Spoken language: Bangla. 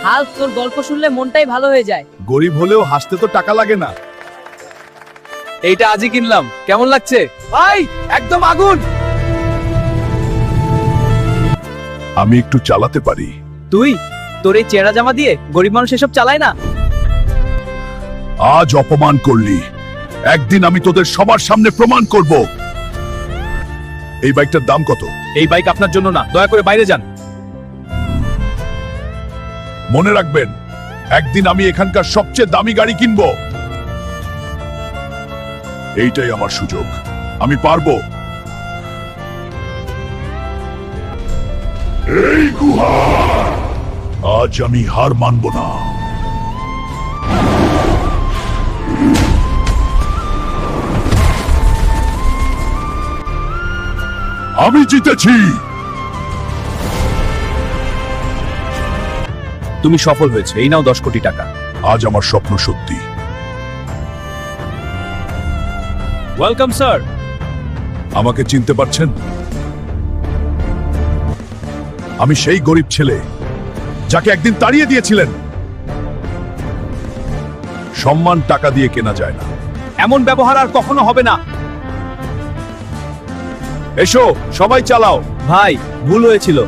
হাল তোর গল্প শুনলে মনটাই ভালো হয়ে যায়। গরিব হলেও হাসতে তো টাকা লাগে না। এইটা আজই কিনলাম, কেমন লাগছে ভাই একদম আগুন। আমি একটু চালাতে পারি। তুই তোর এই চেহারা জামা দিয়ে গরিব মানুষ এসব চালায় না। আজ অপমান করলি, একদিন আমি তোদের সবার সামনে প্রমাণ করব। এই বাইকটার দাম কত? এই বাইক আপনার জন্য না, দয়া করে বাইরে যান। মনে রাখবেন, একদিন আমি এখানকার সবচেয়ে দামি গাড়ি কিনবো। এইটাই আমার সুযোগ, আমি পারবো। এই গুহা, আজ আমি হার মানব না। আমি জিতেছি। তুমি সফল হয়েছে, এই নাও 10 কোটি টাকা। আজ আমার স্বপ্ন সত্যি। Welcome sir. আমাকে চিনতে পারছেন? আমি সেই গরিব ছেলে যাকে একদিন তাড়িয়ে দিয়েছিলেন। সম্মান টাকা দিয়ে কেনা যায় না। এমন ব্যবহার আর কখনো হবে না। এসো সবাই চালাও। ভাই ভুল হয়েছিল,